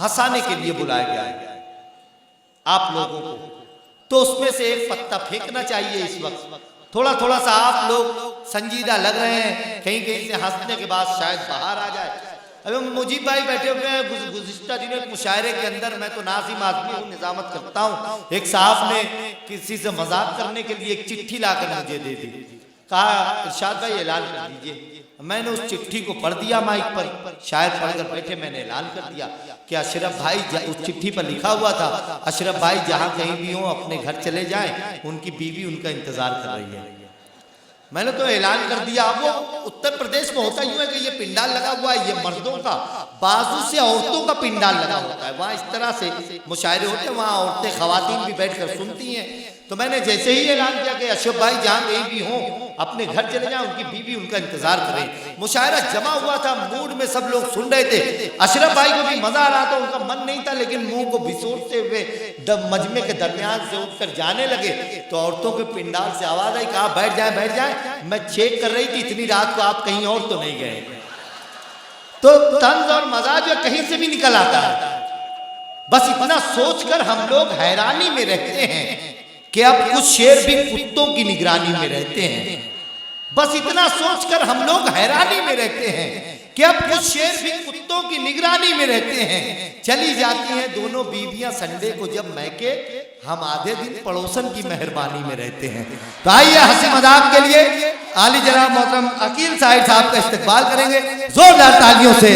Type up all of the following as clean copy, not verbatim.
हंसाने के लिए बुलाया गया है आप लोगों को, तो उसमें से एक पत्ता फेंकना चाहिए। इस वक्त थोड़ा थोड़ा सा आप लोग संजीदा लग रहे हैं, कहीं कहीं से हंसने के बाद शायद बाहर आ जाए। अभी मुजीब भाई बैठे हुए हैं, गुज़िश्ता दिनों एक मुशायरे के अंदर, मैं तो नाज़िम आदमी हूँ, निज़ामत करता हूँ, एक साहब ने किसी से मजाक करने के लिए एक चिट्ठी लाकर मुझे दे दी, कहा इरशाद भाई ऐलान कर दीजिए। मैंने उस चिट्ठी को पढ़ दिया माइक पर, शायद पढ़कर बैठे मैंने ऐलान कर दिया कि अशरफ भाई, उस चिट्ठी पर लिखा हुआ था अशरफ भाई जहाँ कहीं भी हो अपने घर चले जाएं, उनकी बीवी उनका इंतजार कर रही है। मैंने तो ऐलान कर दिया। वो उत्तर प्रदेश में होता यूं है कि ये पिंडाल लगा हुआ है, ये मर्दों का, बाजू से औरतों का पिंडाल लगा होता है, वहाँ इस तरह से मुशायरे होते हैं, वहाँ औरतें खवातीन भी बैठकर सुनती हैं। तो मैंने जैसे ही ऐलान किया कि अशरफ भाई जहाँ कहीं भी हों अपने घर चले जाएं, उनकी बीवी उनका इंतजार कर रही। मुशायरा जमा हुआ था, मूड में सब लोग सुन रहे थे, अशरफ भाई को भी मजा आ रहा था, उनका मन नहीं था, लेकिन मुंह को भिसोड़ते हुए मजमे के दरमियान से उठकर जाने लगे तो औरतों के पिंडाल से आवाज आई, कहा बैठ जाए बैठ जाए, मैं चेक कर रही थी इतनी रात को आप कहीं और तो नहीं गए। तो तंज और मजा जो कहीं से भी निकल आता है। बस इतना सोचकर हम लोग हैरानी में रहते हैं कि अब कुछ शेर भी कुत्तों की निगरानी में रहते हैं। बस इतना सोचकर हम लोग हैरानी में रहते हैं कि अब कुछ शेर भी कुत्तों की निगरानी में रहते हैं। चली जाती हैं दोनों बीवियां संडे को जब मैके, हम आधे दिन पड़ोसन की मेहरबानी में रहते हैं। तो आइए हंसी मजाक के लिए आली जनाब मोहतरम अकील साहब का इस्तकबाल करेंगे जोरदार तालियों से।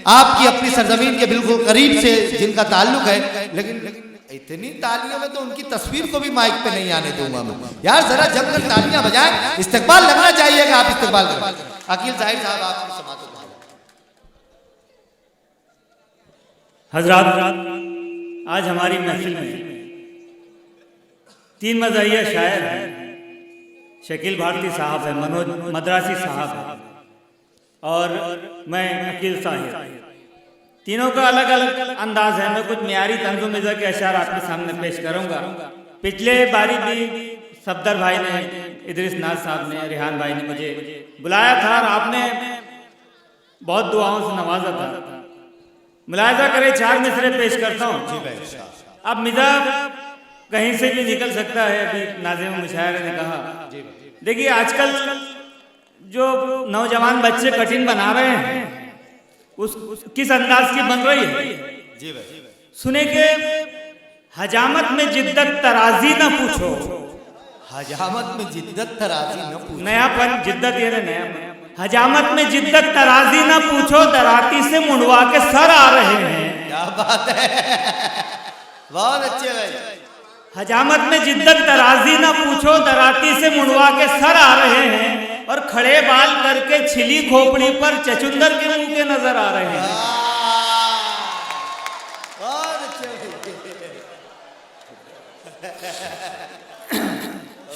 आपकी अपनी सरजमीन के बिल्कुल करीब से जिनका ताल्लुक है, लेकिन इतनी तालियों में तो उनकी तस्वीर को भी माइक पे नहीं आने दूंगा मैं। यार जरा जमकर तालियां बजाएं, इस्तकबाल लगना चाहिए। आप इस्तकबाल करें अकील साहब, आपकी समाअत हजरात, आज हमारी महफिल में 3 मज़ाहिया शायर हैं, शकील भारती साहब है, मनोज मद्रासी साहब है और मैं अकील साहब। तीनों का अलग अलग अंदाज है। मैं कुछ मियारी तंज़ो मिज़ा के अशार आपके सामने पेश करूंगा। पिछले बारी भी सफदर भाई ने, इदरीस नाज साहब ने, रिहान भाई ने मुझे बुलाया था और आपने बहुत दुआओं से नवाजा था। मुलायजा करें 4 मिसरे पेश करता हूँ। अब मिज़ा कहीं से भी निकल सकता है। अभी नाज़िम मुशायरे ने कहा, देखिए आजकल जो नौजवान बच्चे कठिन बना रहे हैं उस किस अंदाज की बन रही है। जी भाई सुने के हजामत में जिद्दत तराजी न पूछो, हजामत में जिद्दत तराजी न पूछो, नयापन जिद्दत ये नया, हजामत में जिद्दत तराजी न पूछो, दराती से मुंडवा के सर आ रहे हैं। क्या बात है, बहुत अच्छे भाई। हजामत में जिद्दत तराजी न पूछो, दराती से मुंडवा के सर आ रहे हैं और खड़े बाल करके छिली खोपड़ी पर चचुंदर के मुंह के नजर आ रहे हैं।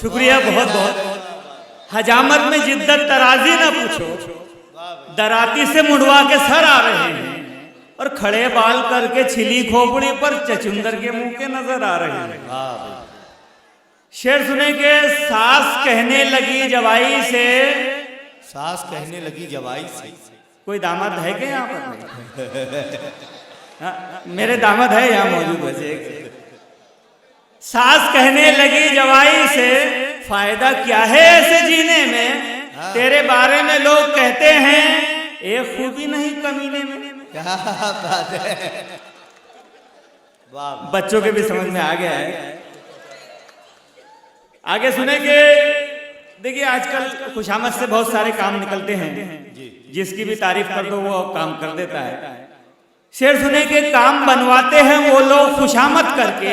शुक्रिया बहुत बहुत। हजामत में जिद्दत तराजी न पूछो, दराती से मुंडवा के सर आ रहे हैं और खड़े बाल करके छिली खोपड़ी पर चचुंदर के मुंह के नजर आ रहे हैं। शेर सुने के, सास कहने लगी जवाई से, सास कहने लगी जवाई से, कोई दामाद है क्या यहाँ पर? मेरे दामाद है यहाँ मौजूद वैसे। सास कहने लगी जवाई से, फायदा क्या है ऐसे जीने में, तेरे बारे में लोग कहते हैं एक खूबी नहीं कमीने में। क्या बात है, बच्चों के भी समझ में आ गया है। आगे सुनेंगे। देखिए आजकल खुशामद से बहुत सारे काम निकलते हैं, जिसकी भी तारीफ कर दो वो काम कर देता है। शेर सुने के, काम बनवाते हैं वो लोग खुशामद करके,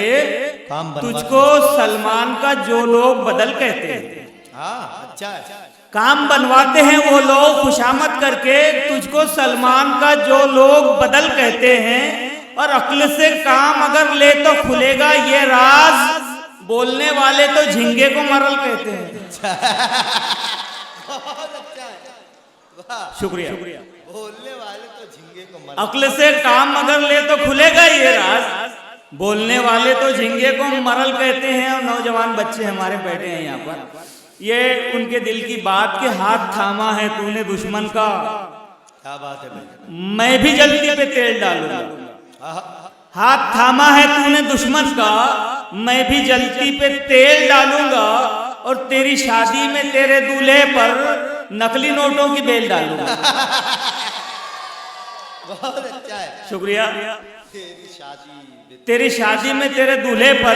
तुझको सलमान का जो लोग बदल कहते हैं। अच्छा, काम बनवाते हैं वो लोग खुशामद करके, तुझको सलमान का जो लोग बदल कहते हैं, और अक्ल से काम अगर ले तो खुलेगा ये राज, बोलने वाले तो झिंगे को मरल कहते हैं। शुक्रिया। बोलने वाले तो झिंगे को मरल, अक्ल से काम अगर ले तो खुलेगा ये राज, बोलने वाले तो झिंगे को मरल कहते हैं। और नौजवान बच्चे हमारे बैठे हैं यहाँ पर, ये उनके दिल की बात के हाथ थामा है तूने दुश्मन का। क्या बात है भाई, मैं भी जल्दी पे तेल डालूंगा। हाथ थामा है तूने दुश्मन का, मैं भी जलती पे तेल डालूंगा और तेरी शादी में तेरे दूल्हे पर नकली नोटों की बेल डालूंगा। बहुत अच्छा है। शुक्रिया। तेरी शादी तेरी शादी में तेरे दूल्हे पर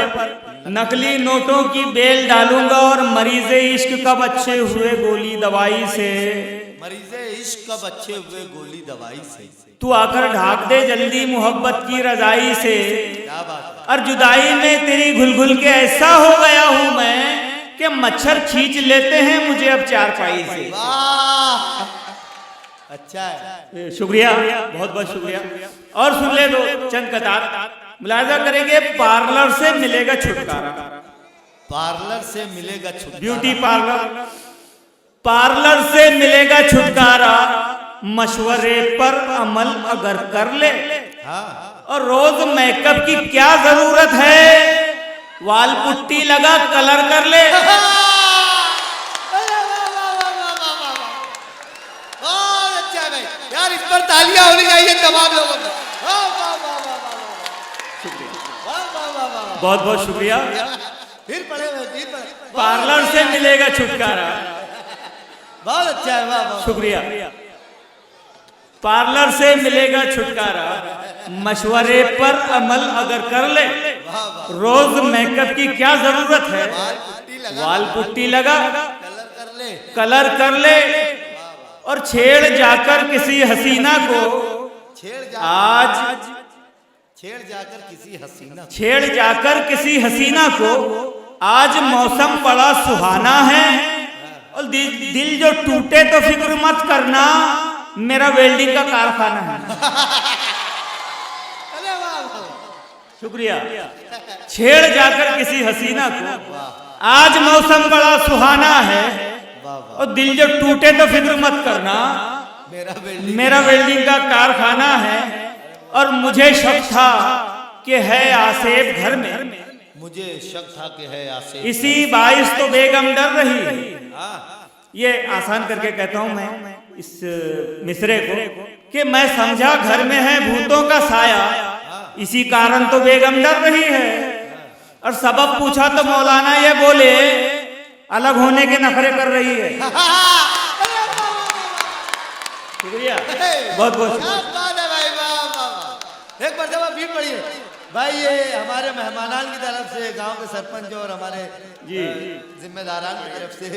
नकली नोटों की बेल डालूंगा और मरीजे इश्क कब अच्छे हुए गोली दवाई से, मरीजे इश्क कब अच्छे हुए गोली दवाई से, तू आकर ढाक दे जल्दी मोहब्बत की रजाई से। क्या बात है। और जुदाई में तेरी घुल घुल के ऐसा हो गया हूं मैं कि मच्छर खींच लेते हैं मुझे अब चारपाई से। वाह अच्छा है। शुक्रिया, बहुत बहुत शुक्रिया। और सुन ले दो चंद कतार, मुलाजा करेंगे। पार्लर से मिलेगा छुटकारा, पार्लर से मिलेगा छुटकारा, ब्यूटी पार्लर, पार्लर से मिलेगा छुटकारा, मशवरे पर अमल अगर कर ले। हाँ। और रोज मेकअप की क्या जरूरत है, वाल पुट्टी लगा कलर कर ले। बहुत अच्छा है भाई, यार इस पर तालियां होनी चाहिए तमाम लोगों को। बहुत बहुत शुक्रिया। फिर पढ़े फिर पढ़े। पार्लर से मिलेगा छुटकारा, बहुत अच्छा है। वाह वाह शुक्रिया। पार्लर से मिलेगा छुटकारा, मशवरे पर अमल अगर कर ले। रोज मेकअप की क्या जरूरत है, वाल पुट्टी लगा कलर कर ले। और छेड़ जाकर किसी हसीना को आज, छेड़ जाकर किसी हसीना, छेड़ जाकर किसी हसीना को आज मौसम बड़ा सुहाना है। और दिल जो टूटे तो फिक्र मत करना, मेरा वेल्डिंग का कारखाना है। अरे वाह शुक्रिया। छेड़ जाकर किसी हसीना को आज मौसम बड़ा सुहाना है, और दिल जो टूटे तो फिक्र मत करना, मेरा वेल्डिंग का कारखाना है। और मुझे शक था कि है आसेब घर में, मुझे शक था कि है आसेब, इसी बाइस तो बेगम डर रही। ये आसान करके कहता हूं मैं इस मिसरे को कि मैं समझा घर में है भूतों का साया, इसी कारण तो बेगम डर रही है। और सबब पूछा तो मौलाना ये बोले अलग होने के नखरे कर रही है। शुक्रिया, बहुत बहुत क्या बात है भाई, वाह वाह। एक मरतबा भीड़ पड़ी है भाई, ये हमारे मेहमानान की तरफ से, गांव के सरपंच और हमारे जिम्मेदारान की तरफ से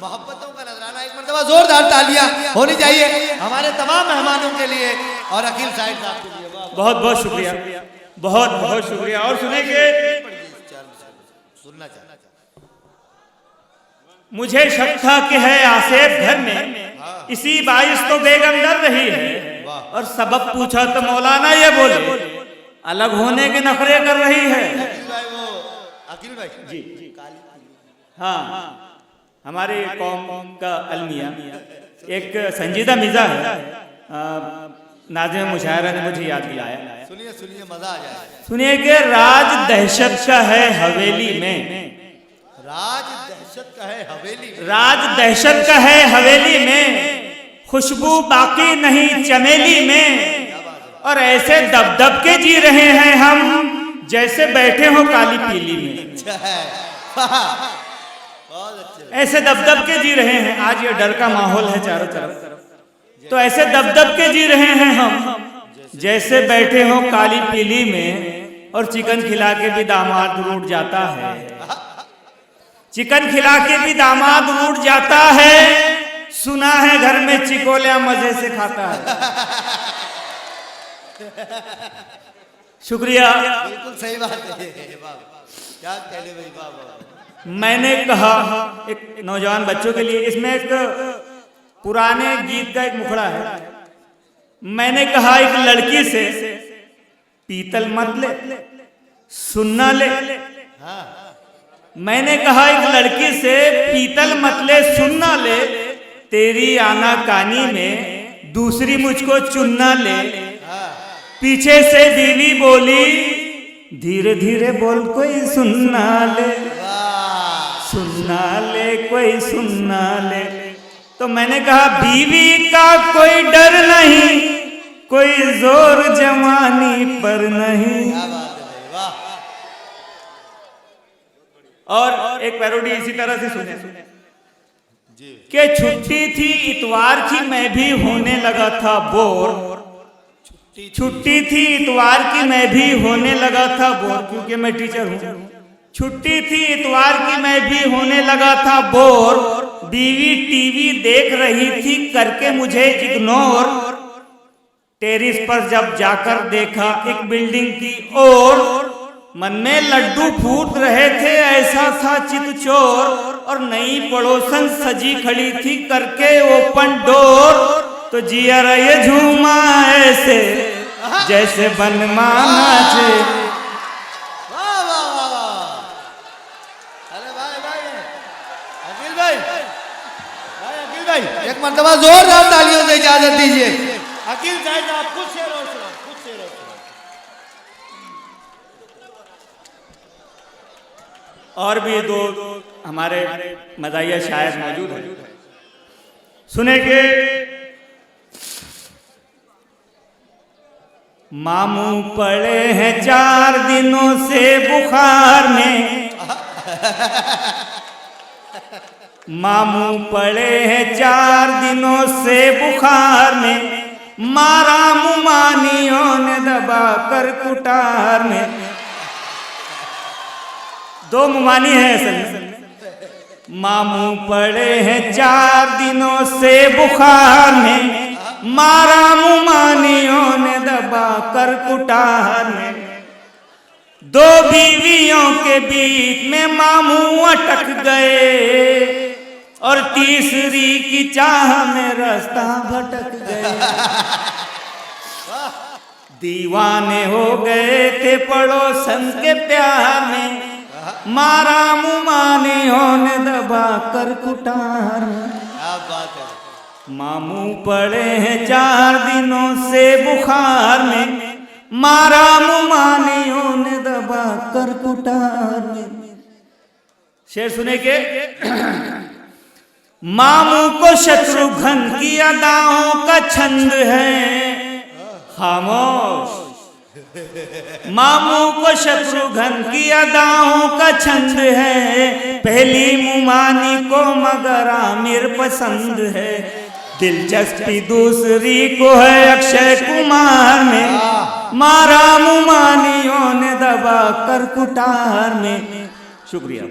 मोहब्बतों का नजराना। एक मरतबा जोरदार तालियां होनी चाहिए हमारे तमाम मेहमानों के लिए और अकील साहिब साहब के लिए। बहुत बहुत शुक्रिया, बहुत बहुत शुक्रिया। और सुनेंगे, सुनना चाहता, मुझे शक था कि है आसेब घर में, इसी बाइस तो बेगम डर रही है। और सबब पूछा तो मौलाना ये बोले अलग होने के नखरे कर रही है। अकील भाई जी हाँ, हमारे कौम का अलमिया एक संजीदा मिजाज है, नाज़िम मुशायरा ने मुझे याद दिलाया। सुनिए सुनिए, मजा आ जाए। सुनिए कि राज दहशत का है हवेली में, राज दहशत का है हवेली में, राज दहशत का है हवेली में, खुशबू बाकी नहीं चमेली में। और ऐसे दबदब के जी रहे हैं हम जैसे बैठे हो काली पीली में। अच्छा है, बहुत अच्छे। ऐसे दबदब के जी रहे हैं, आज ये डर का माहौल है चारों तरफ, तो ऐसे दबदब के जी रहे हैं हम जैसे बैठे हो काली पीली में। और चिकन खिला के भी दामाद रूठ जाता है, चिकन खिला के भी दामाद रूठ जाता है। सुना है घर में चिकोलिया मजे से खाता है। शुक्रिया, बिल्कुल सही बात है। क्या कहने भाई, बाबा। मैंने कहा एक नौजवान बच्चों के लिए, इसमें एक पुराने गीत का एक मुखड़ा है। मैंने कहा एक लड़की से पीतल मत ले सुनना ले, मैंने कहा एक लड़की से पीतल मत ले सुनना ले, तेरी आनाकानी में दूसरी मुझको चुनना ले। पीछे से बीवी बोली धीरे धीरे बोल कोई सुनना ले, सुनना ले कोई सुनना ले। तो मैंने कहा बीवी का कोई डर नहीं, कोई जोर जवानी पर नहीं। क्या बात है भाई, वाह। और एक पैरोडी इसी तरह से सुने जी कि छुट्टी थी इतवार की मैं भी होने लगा था बोर। छुट्टी थी इतवार की मैं भी होने लगा था बोर, क्योंकि मैं टीचर हूँ। छुट्टी थी इतवार की मैं भी होने लगा था बोर। बीवी टीवी देख रही थी करके मुझे इग्नोर। टेरिस पर जब जाकर देखा एक बिल्डिंग की ओर, मन में लड्डू फूट रहे थे ऐसा था चितचोर। और नई पड़ोसन सजी खड़ी थी करके ओपन डोर। तो जिया ये झूमा ऐसे जैसे बनमाना चे। वाह वाह वाह वाह। अरे भाई भाई अखिल भाई, भाई अखिल भाई एक मर्तबा जोरदार तालियों से इजाजत दीजिए। अखिल साहब आप खुद शेर और सुनाओ, खुद शेर और सुनाओ। और भी दो हमारे मदाहिया शायर मौजूद हैं, सुने के मामू पड़े हैं 4 दिनों से बुखार में। मामू पड़े हैं 4 दिनों से बुखार में। मारा मुमानियों ने दबा कर कुटार में। 2 मुमानी है असल में। मामू पड़े हैं 4 दिनों से बुखार में। मारा मुमानियों ने दबा कर कुटार में। 2 बीवियों के बीच में मामू अटक गए। और तीसरी की चाह में रास्ता भटक गए। दीवाने हो गए थे पड़ोसन के प्यार में। मारा मुमानियों ने दबा कर कुटार में। क्या बात है। मामू पड़े हैं 4 दिनों से बुखार में। मारा मुमानियों ने दबा कर कुटार में। शेर सुने के मामू को शत्रुघ्न की अदाओं का छंद है खामोश। मामू को शत्रुघ्न की अदाओं का छंद है। पहली मुमानी को मगर आमिर पसंद है। दिलचस्पी दूसरी को है अक्षय कुमार में। मारा मुमानियों ने दबा कर कुटार में। शुक्रिया।